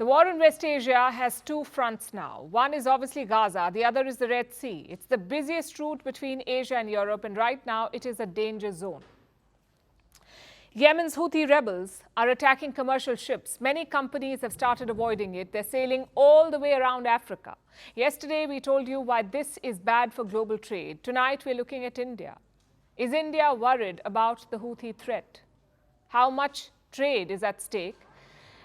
The war in West Asia has two fronts now. One is obviously Gaza, the other is the Red Sea. It's the busiest route between Asia and Europe, and right now it is a danger zone. Yemen's Houthi rebels are attacking commercial ships. Many companies have started avoiding it. They're sailing all the way around Africa. Yesterday, we told you why this is bad for global trade. Tonight, we're looking at India. Is India worried about the Houthi threat? How much trade is at stake?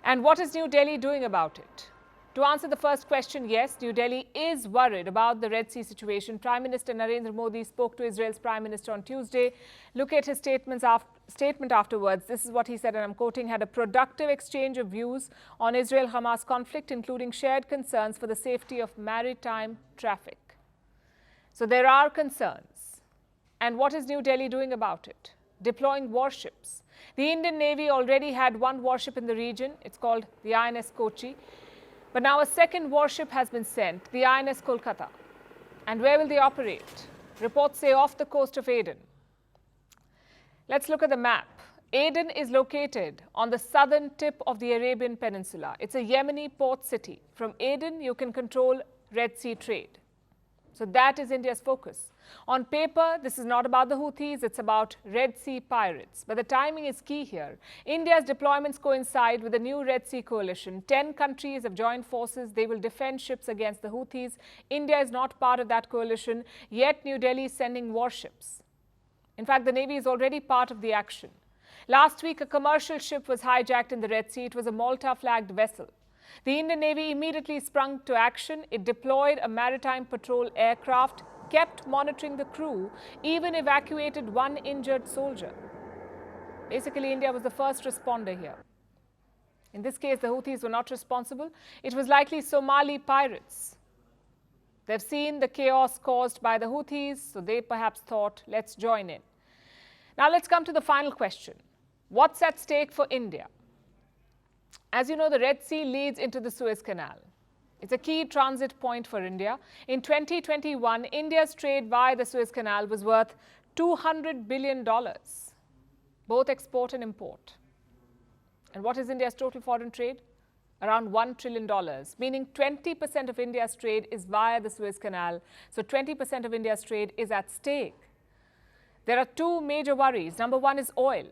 And what is New Delhi doing about it? To answer the first question, yes, New Delhi is worried about the Red Sea situation. Prime Minister Narendra Modi spoke to Israel's Prime Minister on Tuesday. Look at his statement afterwards. This is what he said, and I'm quoting, had a productive exchange of views on Israel-Hamas conflict, including shared concerns for the safety of maritime traffic. So there are concerns. And what is New Delhi doing about it? Deploying warships. The Indian Navy already had one warship in the region. It's called the INS Kochi. But now a second warship has been sent, the INS Kolkata. And where will they operate? Reports say off the coast of Aden. Let's look at the map. Aden is located on the southern tip of the Arabian Peninsula. It's a Yemeni port city. From Aden, you can control Red Sea trade. So that is India's focus. On paper, this is not about the Houthis, it's about Red Sea pirates. But the timing is key here. India's deployments coincide with the new Red Sea coalition. 10 countries have joined forces. They will defend ships against the Houthis. India is not part of that coalition, yet New Delhi is sending warships. In fact, the Navy is already part of the action. Last week, a commercial ship was hijacked in the Red Sea. It was a Malta-flagged vessel. The Indian Navy immediately sprung to action. It deployed a maritime patrol aircraft, kept monitoring the crew, even evacuated one injured soldier. Basically, India was the first responder here. In this case, the Houthis were not responsible. It was likely Somali pirates. They've seen the chaos caused by the Houthis, so they perhaps thought, let's join in. Now let's come to the final question. What's at stake for India? As you know, the Red Sea leads into the Suez Canal. It's a key transit point for India. In 2021, India's trade via the Suez Canal was worth $200 billion, both export and import. And what is India's total foreign trade? Around $1 trillion, meaning 20% of India's trade is via the Suez Canal. So 20% of India's trade is at stake. There are two major worries. Number one is oil.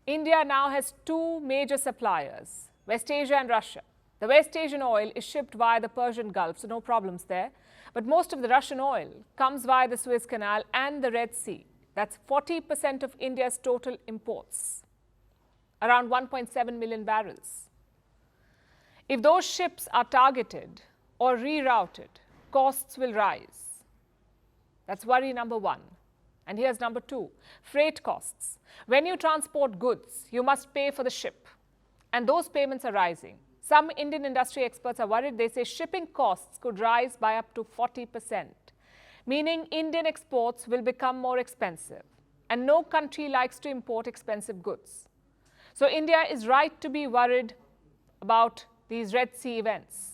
India now has two major suppliers, West Asia and Russia. The West Asian oil is shipped via the Persian Gulf, so no problems there. But most of the Russian oil comes via the Suez Canal and the Red Sea. That's 40% of India's total imports, around 1.7 million barrels. If those ships are targeted or rerouted, costs will rise. That's worry number one. And here's number two, freight costs. When you transport goods, you must pay for the ship. And those payments are rising. Some Indian industry experts are worried. They say shipping costs could rise by up to 40%, meaning Indian exports will become more expensive. And no country likes to import expensive goods. So India is right to be worried about these Red Sea events.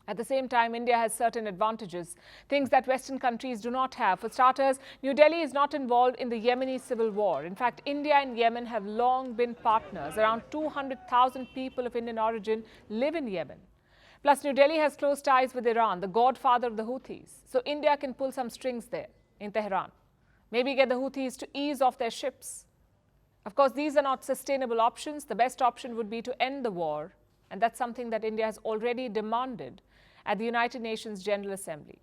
At the same time, India has certain advantages, things that Western countries do not have. For starters, New Delhi is not involved in the Yemeni civil war. In fact, India and Yemen have long been partners. Around 200,000 people of Indian origin live in Yemen. Plus, New Delhi has close ties with Iran, the godfather of the Houthis. So India can pull some strings there in Tehran. Maybe get the Houthis to ease off their ships. Of course, these are not sustainable options. The best option would be to end the war. And that's something that India has already demanded at the United Nations General Assembly.